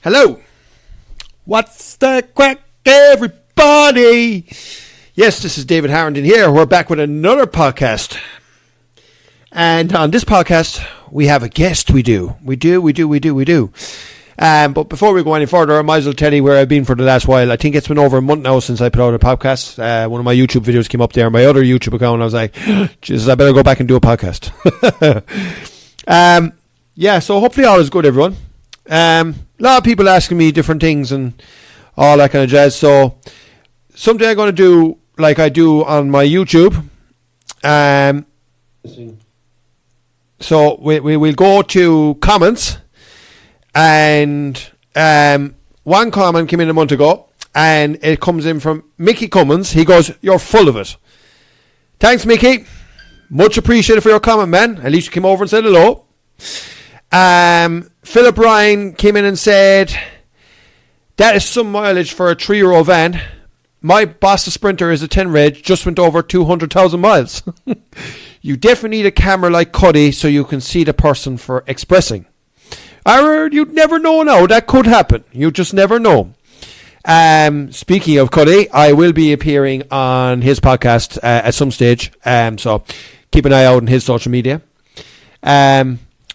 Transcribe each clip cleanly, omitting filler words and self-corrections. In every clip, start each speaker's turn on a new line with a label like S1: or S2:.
S1: Hello. What's the crack, everybody? Yes, this is David Harrington here. We're back with another podcast. And on this podcast, we have a guest. We do. But before we go any further, I might as well tell you where I've been for the last while. I think it's been over a month now since I put out a podcast. One of my YouTube videos came up there on my other YouTube account. And I was like, Jesus, I better go back and do a podcast. So hopefully all is good, everyone. A lot of people asking me different things and all that kind of jazz. So something I'm going to do like I do on my YouTube. So we'll go to comments. And one comment came in a month ago, and it comes in from Mickey Cummins. He goes, "You're full of it." Thanks, Mickey. Much appreciated for your comment, man. At least you came over and said hello. Philip Ryan came in and said, "That is some mileage for a 3-year-old van. My Boss Sprinter is a 10 reg, just went over 200,000 miles. You definitely need a camera like Cuddy so you can see the person for expressing." You'd never know now. That could happen. You just never know. Speaking of Cuddy, I will be appearing on his podcast at some stage. So keep an eye out on his social media.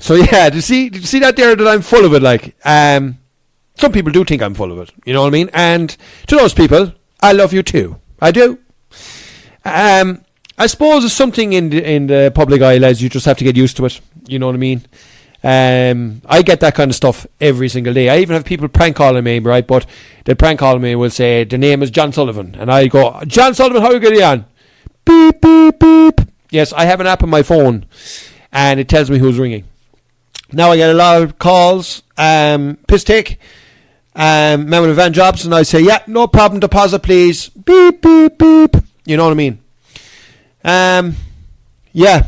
S1: So yeah, did you see that there that I'm full of it? Like, some people do think I'm full of it. You know what I mean? And to those people, I love you too. I do. I suppose it's something in the public eye, lads. You just have to get used to it. You know what I mean? I get that kind of stuff every single day. I even have people prank calling me, right? But they prank call me and will say, the name is John Sullivan. And I go, "John Sullivan, how are you getting on?" Beep, beep, beep. Yes, I have an app on my phone and it tells me who's ringing. Now I get a lot of calls, piss take, man with van jobs, and I say, "Yeah, no problem, deposit please." Beep, beep, beep. You know what I mean? Yeah.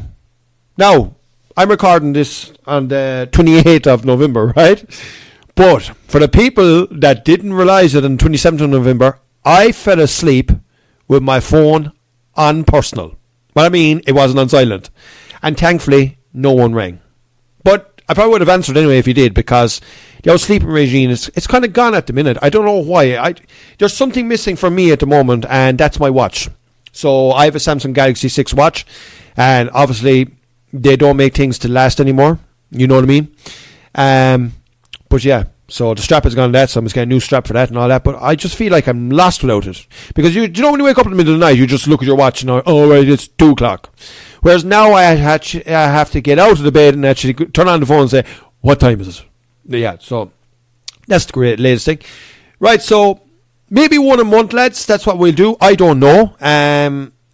S1: Now, I'm recording this on the 28th of November, right? But for the people that didn't realise it on 27th of November, I fell asleep with my phone on personal. What I mean, it wasn't on silent. And thankfully, no one rang. But I probably would have answered anyway if you did, because the old sleeping regime, it's kind of gone at the minute. I don't know why. There's something missing from me at the moment, and that's my watch. So I have a Samsung Galaxy 6 watch, and obviously they don't make things to last anymore. You know what I mean? But yeah, so the strap has gone to that, so I'm just getting a new strap for that and all that. But I just feel like I'm lost without it. Because you know when you wake up in the middle of the night, you just look at your watch and oh, right, it's 2 o'clock. Whereas now I have to get out of the bed and actually turn on the phone and say, "What time is it?" Yeah, so that's the great latest thing. Right, so maybe one a month, lads. That's what we'll do. I don't know.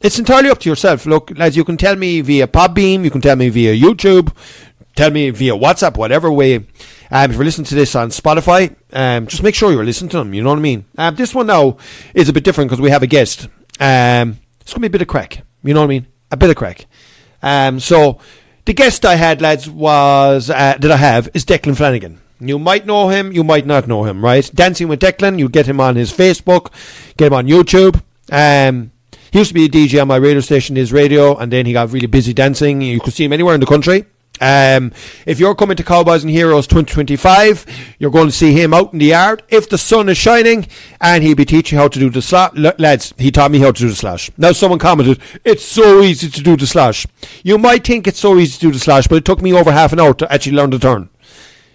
S1: It's entirely up to yourself. Look, lads, you can tell me via Podbeam, you can tell me via YouTube, tell me via WhatsApp, whatever way. If you're listening to this on Spotify, just make sure you're listening to them, you know what I mean? This one now is a bit different because we have a guest. It's going to be a bit of crack, you know what I mean? A bit of crack. So the guest I had, lads, is Declan Flangan. You might know him, you might not know him, right? Dancing with Declan, you get him on his Facebook, get him on YouTube. He used to be a DJ on my radio station, his radio, and then he got really busy dancing. You could see him anywhere in the country. If you're coming to Cowboys and Heroes 2025, you're going to see him out in the yard if the sun is shining, and he'll be teaching you how to do the slash. Lads, he taught me how to do the slash. Now someone commented, "It's so easy to do the slash." You might think it's so easy to do the slash, but it took me over half an hour to actually learn the turn.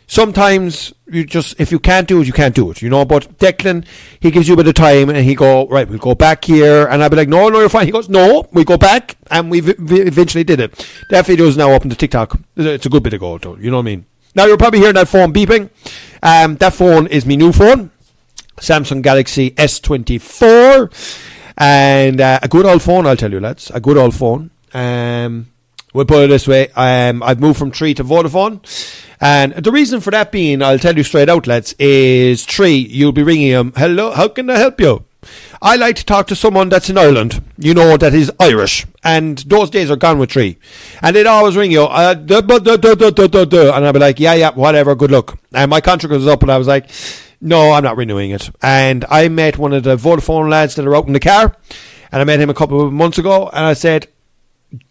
S1: Sometimes if you can't do it, you can't do it, you know. But Declan, he gives you a bit of time, and he go, "Right, we'll go back here," and I'll be like, "No, you're fine." He goes, "No, we go back," and we eventually did it. That video is now up on the TikTok. It's a good bit ago, though, you know what I mean. Now you're probably hearing that phone beeping. That phone is my new phone, Samsung Galaxy S24, and a good old phone, I'll tell you, lads, a good old phone. We'll put it this way, I've moved from 3 to Vodafone. And the reason for that being, I'll tell you straight out, lads, is 3, you'll be ringing him, "Hello, how can I help you?" I like to talk to someone that's in Ireland, you know, that is Irish. And those days are gone with 3. And they'd always ring you, and I'd be like, yeah, whatever, good luck. And my contract was up, and I was like, no, I'm not renewing it. And I met one of the Vodafone lads that are out in the car, and I met him a couple of months ago, and I said,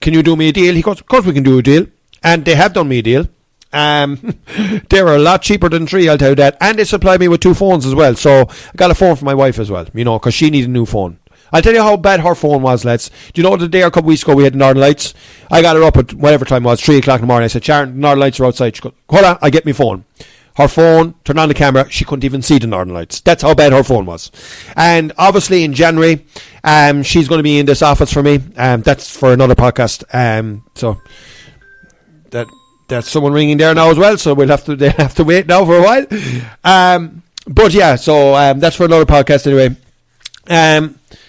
S1: "Can you do me a deal?" He goes, "Of course we can do a deal." And they have done me a deal. They're a lot cheaper than 3, I'll tell you that. And they supply me with 2 phones as well. So I got a phone for my wife as well, you know, because she needed a new phone. I'll tell you how bad her phone was, lads. Do you know the day or a couple of weeks ago we had the Northern Lights? I got her up at whatever time it was, 3 o'clock in the morning. I said, Sharon, the Northern Lights are outside. She goes, hold on, I get my phone. Her phone, turned on the camera, she couldn't even see the Northern Lights. That's how bad her phone was. And obviously in January, she's going to be in this office for me. That's for another podcast. So that's someone ringing there now as well. So they'll have to wait now for a while. But yeah, so that's for another podcast anyway.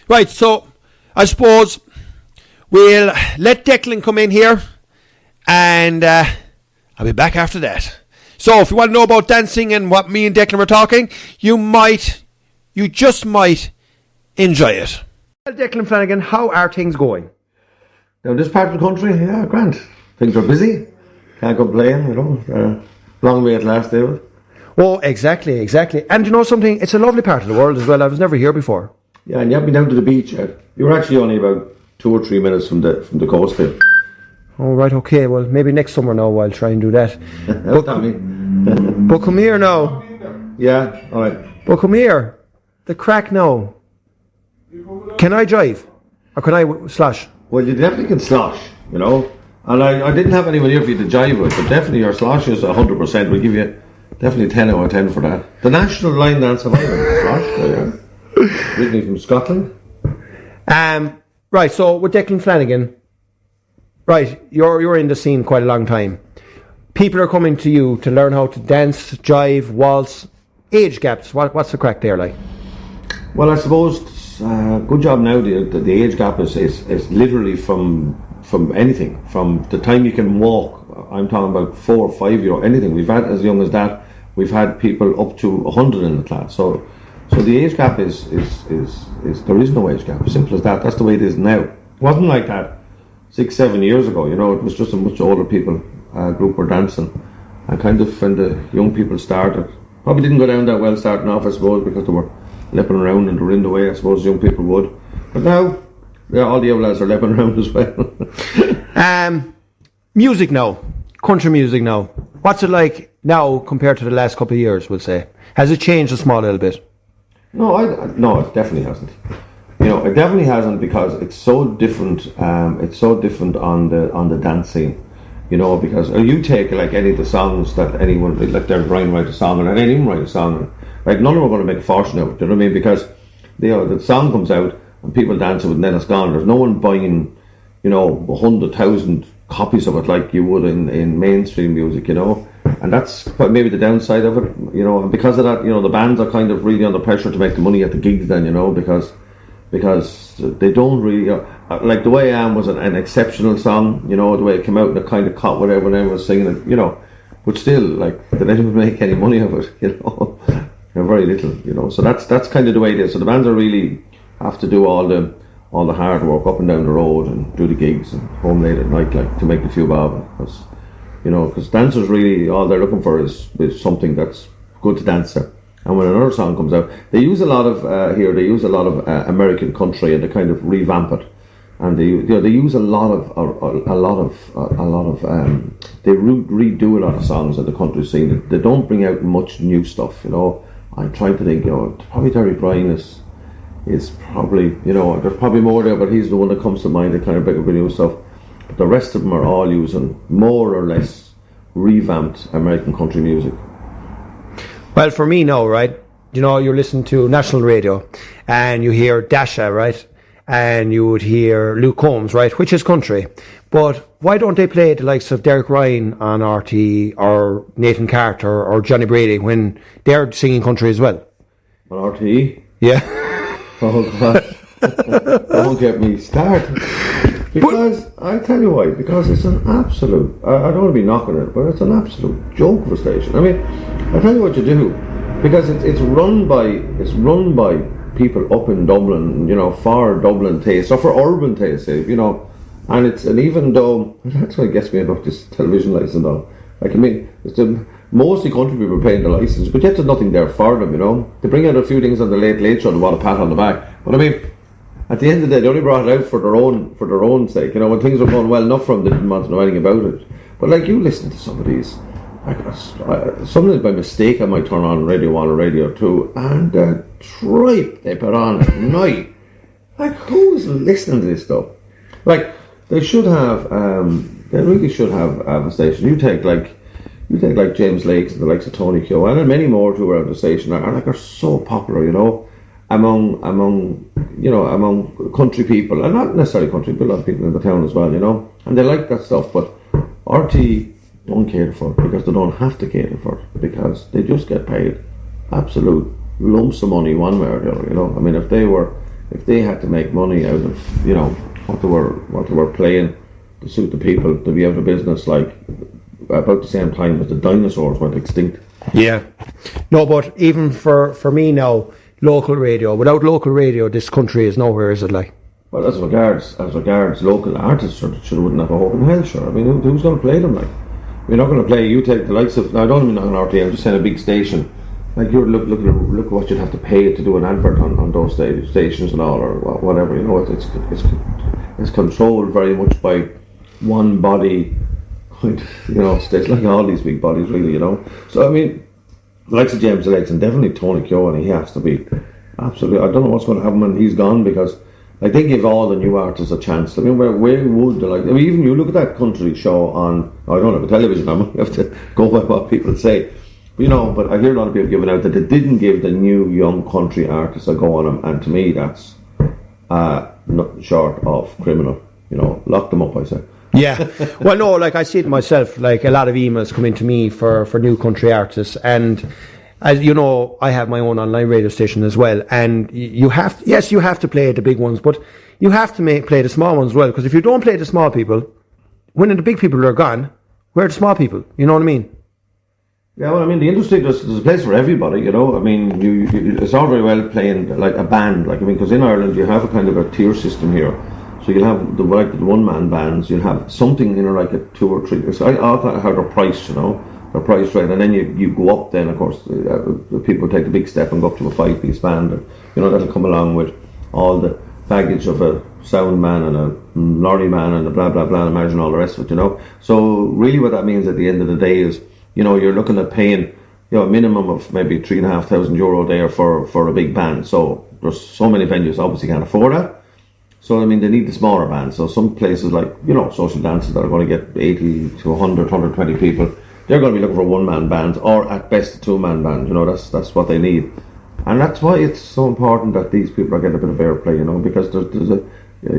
S1: Right, so I suppose we'll let Declan come in here, and I'll be back after that. So if you want to know about dancing and what me and Declan were talking, you just might enjoy it. Well, Declan Flangan, how are things going?
S2: Now, this part of the country, yeah, grand. Things are busy. Can't complain, you know. Long way at last, David.
S1: Oh, exactly. And you know something? It's a lovely part of the world as well. I was never here before.
S2: Yeah, and you haven't been down to the beach yet. You were actually only about 2 or 3 minutes from the coast there.
S1: Oh, right, okay. Well, maybe next summer now I'll try and do that. But come here now.
S2: Yeah, all right.
S1: But come here. The crack now. Can I drive? Or can I slosh?
S2: Well, you definitely can slosh, you know. And I didn't have anyone here for you to jive with, but definitely your slosh is 100%. We'll give you definitely 10 out of 10 for that. The National Line Dance of Ireland, slosh, there you are. Originally from Scotland.
S1: Right, so with Declan Flangan, right, you're in the scene quite a long time. People are coming to you to learn how to dance, jive, waltz. Age gaps, what's the crack there like?
S2: Well, I suppose good job now. The age gap is literally from anything, from the time you can walk. I'm talking about 4 or 5 year old, anything. We've had as young as that. We've had people up to 100 in the class. So the age gap is there is no age gap. Simple as that. That's the way it is now. It wasn't like that 6-7 years ago. You know, it was just a much older people group were dancing, and kind of when the young people started, probably didn't go down that well starting off, I suppose, because they were lepping around and they were in the way. I suppose young people would, but now all the other lads are lepping around as well.
S1: Music now, country music now. What's it like now compared to the last couple of years? We'll say, has it changed a small little bit?
S2: No, it definitely hasn't. You know, it definitely hasn't, because it's so different. It's so different on the dance scene. You know, because you take like any of the songs that anyone, like they're trying to write a song, and anyone write a song, and like none of them are going to make a fortune out of it. You know what I mean? Because the song comes out and people dance to it, and then it's gone. There's no one buying, 100,000 copies of it like you would in mainstream music. You know, and that's maybe the downside of it. You know, and because of that, the bands are kind of really under pressure to make the money at the gigs. Then because they don't really like The Way I Am was an exceptional song, the way it came out, and it kind of caught whatever everyone was singing it, but still, like, they didn't make any money of it, very little, so that's kind of the way it is. So the bands are really have to do all the hard work up and down the road and do the gigs and home late at night, like, to make a few bob, because dancers really, all they're looking for is something that's good to dance to. And when another song comes out, they use a lot of American country, and they kind of revamp it, and they use a lot of they redo a lot of songs in the country scene. They don't bring out much new stuff. I'm trying to think. Probably Terry Bryan is probably there's probably more there, but he's the one that comes to mind. That kind of bring up new stuff. But the rest of them are all using more or less revamped American country music.
S1: Well, for me now, right, you're listening to national radio and you hear Dasha, right, and you would hear Luke Combs, right, which is country. But why don't they play the likes of Derek Ryan on RT or Nathan Carter or Johnny Brady when they're singing country as well?
S2: On RT?
S1: Yeah.
S2: Oh, God. Don't get me started. Because, I'll tell you why, because it's an absolute, I don't want to be knocking it, but it's an absolute joke of a station. I mean, I'll tell you what you do, because it's run by people up in Dublin, for Dublin taste, or for urban taste, and even though, that's what gets me about this television license though, it's mostly country people paying the license, but yet there's nothing there for them, They bring out a few things on the Late Show and want a pat on the back, but at the end of the day, they only brought it out for their own sake. When things were going well enough for them, they didn't want to know anything about it. But like, you listen to some of these sometimes by mistake I might turn on Radio 1 or Radio 2, and the tripe they put on at night. Like, who's listening to this stuff? Like, they should have, they really should have a station. You take like James Lakes and the likes of Tony Keogh, and many more who are at the station are so popular, you know, among country people, and not necessarily country, but a lot of people in the town as well, you know, and they like that stuff. But RT don't cater for it because they don't have to cater for it, because they just get paid absolute lumps of money one way or the other, you know. I mean, if they had to make money out of, you know, what they were playing to suit the people, to be out of business like about the same time as the dinosaurs went extinct.
S1: Yeah. No, but even for me now, local radio. Without local radio, this country is nowhere, is it, like?
S2: Well, as regards local artists, sure wouldn't have a hope in hell, sure. I mean, who's going to play them, like? We're not going to play. You take the likes of. I don't mean on RT. I'm just saying a big station. Like, you look at what you'd have to pay to do an advert on those stations and all, or whatever. You know, it's controlled very much by one body. You know, states like all these big bodies, really. You know. So I mean, the likes of James Lakes and definitely Tony Keogh, and he has to be absolutely. I don't know what's going to happen when he's gone, because like, they give all the new artists a chance. I mean, where would they, like? I mean, even you look at that country show on. I don't have a television. I might have to go by what people say. But, you know, but I hear a lot of people giving out that they didn't give the new young country artists a go on them, and to me that's nothing short of criminal. You know, lock them up, I say.
S1: Yeah. Well, no, like, I see it myself. Like, a lot of emails come into me for new country artists, and as you know, I have my own online radio station as well, and you have to play the big ones, but you have to play the small ones as well, because if you don't play the small people, when the big people are gone, where are the small people? You know what I mean?
S2: Yeah, well, I mean, the industry, there's a place for everybody, you know. I mean, it's all very well playing like a band, like, I mean, because in Ireland you have a kind of a tier system here. So you'll have the one-man bands, you'll have something, you know, like a 2 or 3. So I thought how they're priced, you know, they're priced right, and then you go up. Then of course the people take the big step and go up to a 5-piece band, and you know, that'll come along with all the baggage of a sound man and a lorry man and a blah blah blah. Imagine all the rest of it, you know. So really, what that means at the end of the day is, you know, you're looking at paying, you know, a minimum of maybe €3,500 there for a big band. So there's so many venues obviously can't afford that. So I mean, they need the smaller bands. So some places like, you know, social dances that are going to get 80 to 100, 120 people, they're going to be looking for one-man bands, or at best a two-man band. You know, that's what they need, and that's why it's so important that these people are getting a bit of airplay. You know, because there's a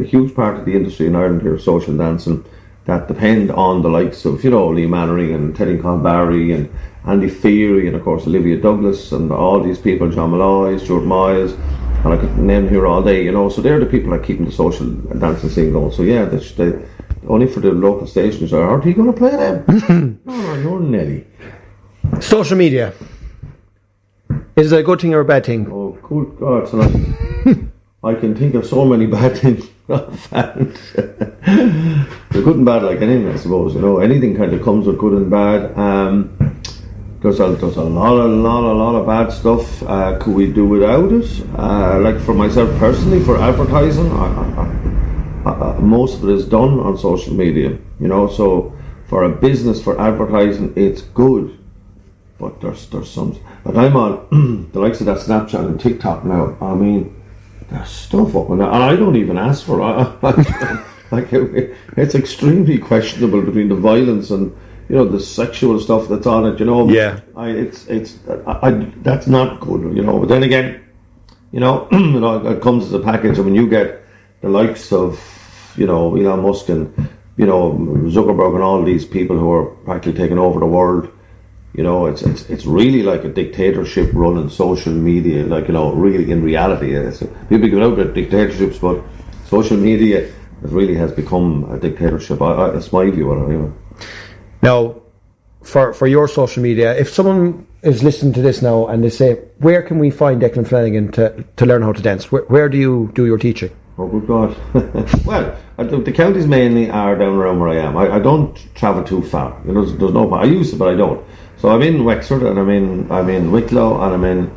S2: huge part of the industry in Ireland here, social dancing, that depend on the likes of, you know, Lee Mannering and Teddy Conbarry and Andy Feary and of course Olivia Douglas and all these people, John Malloy, Stuart Miles, and I could name here all day, you know. So they're the people that are keeping the social dancing scene going. So yeah, they only for the local stations are he going to play them? Oh, you're Nelly.
S1: Social media, is it a good thing or a bad thing?
S2: Oh, good God, so I can think of so many bad things. They're good and bad, like anything, I suppose. You know, anything kind of comes with good and bad. There's a lot of bad stuff. Could we do without it? Like for myself personally, for advertising, most of it is done on social media. You know, so for a business, for advertising, it's good. But there's some, like I'm on the likes of that Snapchat and TikTok now. I mean, there's stuff up on that, and I don't even ask for it. Like it's extremely questionable between the violence and, you know, the sexual stuff that's on it. You know,
S1: yeah.
S2: That's not good. You know, but then again, you know, you know, it comes as a package. I mean, you get the likes of, you know, Elon Musk and, you know, Zuckerberg and all these people who are practically taking over the world. You know, it's really like a dictatorship running social media. Like, you know, really in reality, people give out the dictatorships, but social media really has become a dictatorship. That's my view on it. You know.
S1: Now, for your social media, if someone is listening to this now and they say, where can we find Declan Flangan to learn how to dance? Where do you do your teaching?
S2: Oh, good God. Well, the counties mainly are down around where I am. I don't travel too far. You know, there's no point. I used to, but I don't. So I'm in Wexford, and I'm in Wicklow, and I'm in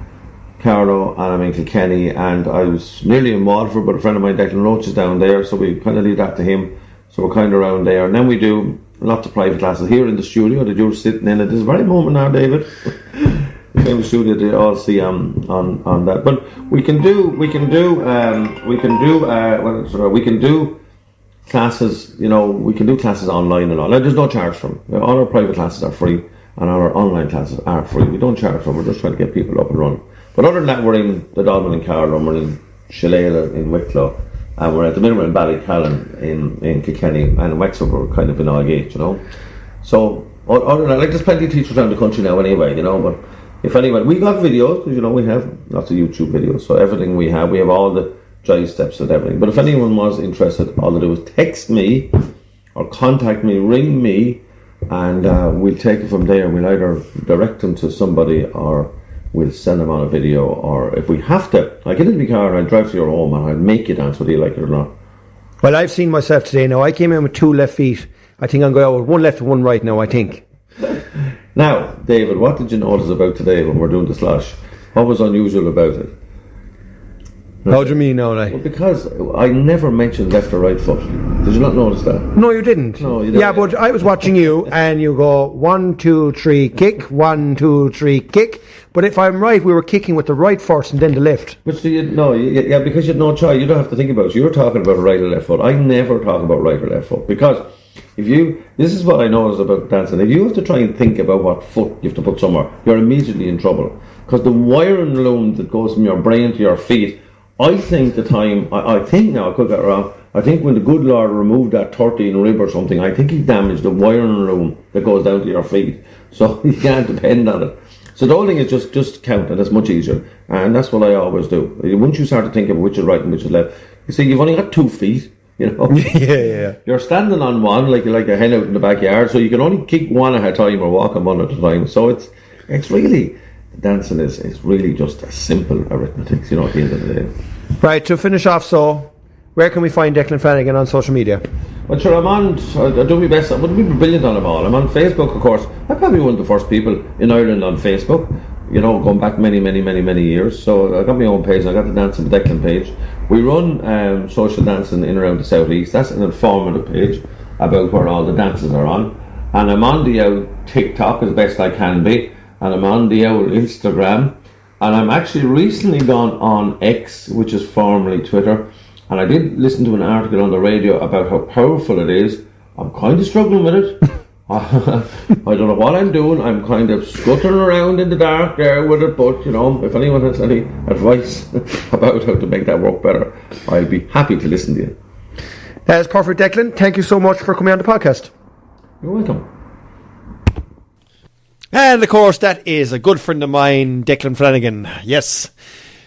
S2: Carlow, and I'm in Kilkenny, and I was nearly in Waterford, but a friend of mine, Declan Roach, is down there, so we kind of leave that to him. So we're kind of around there, and then we do lots of private classes here in the studio that you're sitting in at this very moment now, David. The famous studio they all see on that. But we can do classes. You know, we can do classes online and all. Now, there's no charge for them. All our private classes are free, and all our online classes are free. We don't charge for them. We're just trying to get people up and running. But other than that, we're in the Dolman in Carlow, we're in Shillelagh in Wicklow, and we're at the minute in Ballycallan in Kilkenny, and in Wexford we're kind of in Aldgate, you know. So other than that, like, there's plenty of teachers around the country now anyway, you know. But if anyone, we got videos, because, you know, we have lots of YouTube videos, so everything we have all the jive steps and everything. But if anyone was interested, all they do is text me or contact me, ring me, and we'll take it from there. We'll either direct them to somebody, or we'll send them on a video, or if we have to, I get into the car and I drive to your home and I'll make you dance whether you like it or not.
S1: Well, I've seen myself today now. I came in with 2 left feet. I think I'm going out with 1 left and 1 right now, I think.
S2: Now, David, what did you notice about today when we're doing the slosh? What was unusual about it?
S1: How do you mean now, like?
S2: Well, because I never mentioned left or right foot. Did you not notice that?
S1: No, you didn't.
S2: No, you didn't.
S1: Yeah, but I was watching you, and you go 1, 2, 3, kick, 1, 2, 3, kick. But if I'm right, we were kicking with the right first and then the left.
S2: But so yeah, because you had no choice. You don't have to think about it. You're talking about right or left foot. I never talk about right or left foot, because this is what I noticed about dancing. If you have to try and think about what foot you have to put somewhere, you're immediately in trouble, because the wiring loom that goes from your brain to your feet. I think I think now, I could get it wrong, I think when the good Lord removed that 13 rib or something, I think he damaged the wiring loom that goes down to your feet. So you can't depend on it. So the whole thing is just count, and it's much easier. And that's what I always do. Once you start to think of which is right and which is left, you see, you've only got 2 feet, you know.
S1: Yeah.
S2: You're standing on one like a hen out in the backyard, so you can only kick one at a time or walk on one at a time. So it's really... Dancing is really just a simple arithmetic, you know, at the end of the day.
S1: Right, to finish off, so where can we find Declan Flangan on social media?
S2: Well, sure, I do my best. I wouldn't be brilliant on them all. I'm on Facebook, of course. I'm probably one of the first people in Ireland on Facebook, you know, going back many years. So I got my own page, I got the Dancing with Declan page. We run social dancing in around the southeast. That's an informative page about where all the dances are on. And I'm on the TikTok as best I can be. And I'm on the old Instagram, and I'm actually recently gone on X, which is formerly Twitter, and I did listen to an article on the radio about how powerful it is. I'm kind of struggling with it. I don't know what I'm doing. I'm kind of scuttering around in the dark there with it, but, you know, if anyone has any advice about how to make that work better, I'll be happy to listen to you.
S1: That's perfect, Declan. Thank you so much for coming on the podcast.
S2: You're welcome.
S1: And of course, that is a good friend of mine, Declan Flangan. Yes.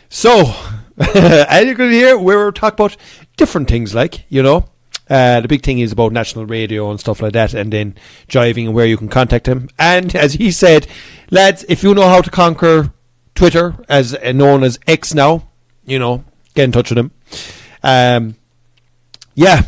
S1: So, as you can hear, we're talking about different things, like, you know. The big thing is about national radio and stuff like that, and then jiving and where you can contact him. And as he said, lads, if you know how to conquer Twitter, as known as X now, you know, get in touch with him. Yeah.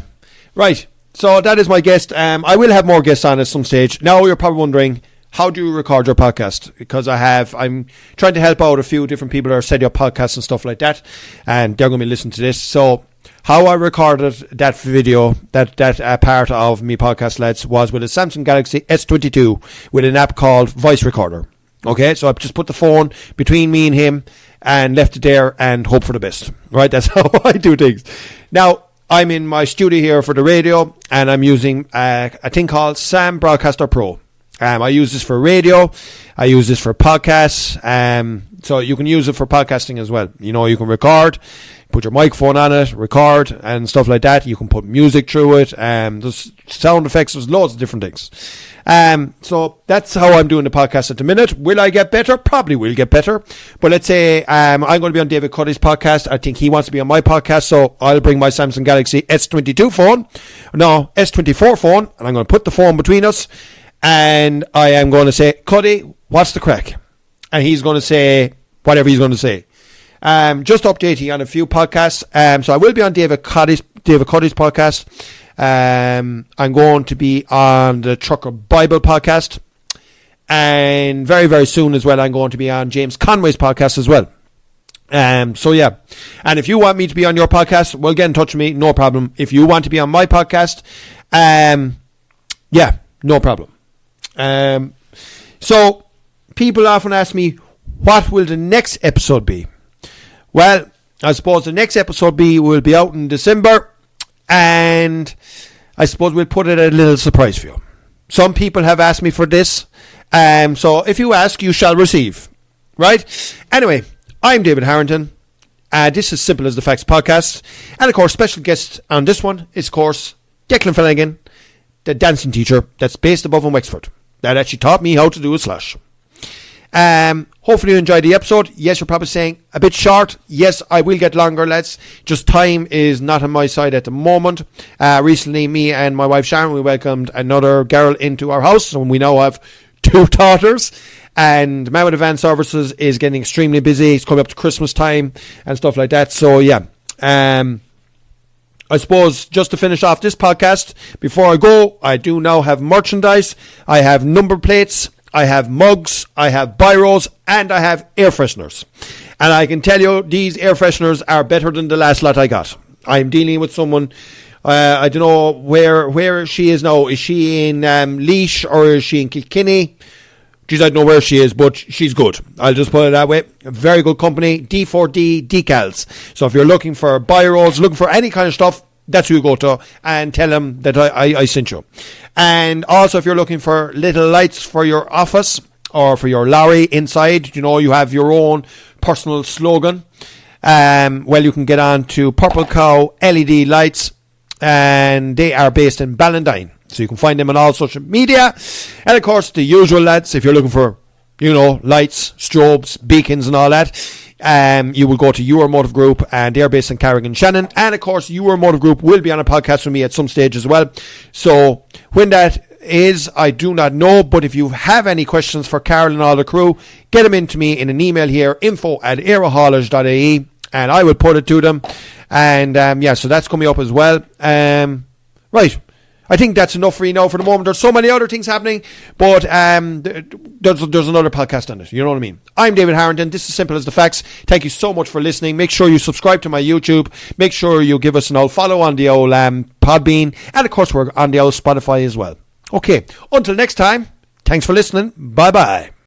S1: Right. So that is my guest. I will have more guests on at some stage. Now you're probably wondering, how do you record your podcast? Because I'm trying to help out a few different people that are setting up podcasts and stuff like that, and they're going to be listening to this. So how I recorded that video, that part of me podcast, lads, was with a Samsung Galaxy S22 with an app called Voice Recorder. Okay, so I just put the phone between me and him and left it there and hope for the best. Right, that's how I do things. Now, I'm in my studio here for the radio, and I'm using a thing called Sam Broadcaster Pro. I use this for radio. I use this for podcasts. So you can use it for podcasting as well. You know, you can record, put your microphone on it, record and stuff like that. You can put music through it. There's sound effects. There's loads of different things. So that's how I'm doing the podcast at the minute. Will I get better? Probably will get better. But let's say I'm going to be on David Cuddy's podcast. I think he wants to be on my podcast. So I'll bring my Samsung Galaxy S24 phone, and I'm going to put the phone between us. And I am going to say, Cuddy, what's the crack? And he's going to say whatever he's going to say. Just updating on a few podcasts. So I will be on David Cuddy's podcast. I'm going to be on the Trucker Bible podcast. And very, very soon as well, I'm going to be on James Conway's podcast as well. So yeah. And if you want me to be on your podcast, well, get in touch with me. No problem. If you want to be on my podcast, yeah. No problem. So, people often ask me, what will the next episode be? Well, I suppose the next episode will be out in December, and I suppose we'll put it at a little surprise for you. Some people have asked me for this, so if you ask, you shall receive. Right? Anyway, I'm David Harrington. This is Simple as the Facts podcast, and of course, special guest on this one is, of course, Declan Flangan, the dancing teacher that's based above in Wexford, that actually taught me how to do a slash. Hopefully you enjoyed the episode. Yes, you're probably saying a bit short. Yes, I will get longer, lads. Just time is not on my side at the moment. Recently, me and my wife Sharon, we welcomed another girl into our house, and we now have 2 daughters. And Man with Advanced Services is getting extremely busy. It's coming up to Christmas time and stuff like that. So yeah, I suppose just to finish off this podcast, before I go, I do now have merchandise. I have number plates, I have mugs, I have biros, and I have air fresheners. And I can tell you, these air fresheners are better than the last lot I got. I'm dealing with someone, I don't know where she is now. Is she in Laois or is she in Kilkenny? Geez, I don't know where she is, but she's good. I'll just put it that way. A very good company, D4D Decals. So if you're looking for biros, looking for any kind of stuff, that's who you go to, and tell them that I sent you. And also, if you're looking for little lights for your office or for your lorry inside, you have your own personal slogan. Well, you can get on to Purple Cow LED Lights, and they are based in Ballandine. So you can find them on all social media. And of course, the usual lads, if you're looking for, lights, strobes, beacons and all that, you will go to Your Motive Group, and they're based in Carrigan Shannon. And of course, Your Motive Group will be on a podcast with me at some stage as well. So when that is, I do not know. But if you have any questions for Carol and all the crew, get them into me in an email here, info@aerohaulage.ie, and I will put it to them. And so that's coming up as well. Right. I think that's enough for you now for the moment. There's so many other things happening, but there's another podcast on it. You know what I mean? I'm David Harrington. This is Simple as the Facts. Thank you so much for listening. Make sure you subscribe to my YouTube. Make sure you give us an old follow on the old Podbean. And of course, we're on the old Spotify as well. Okay, until next time, thanks for listening. Bye-bye.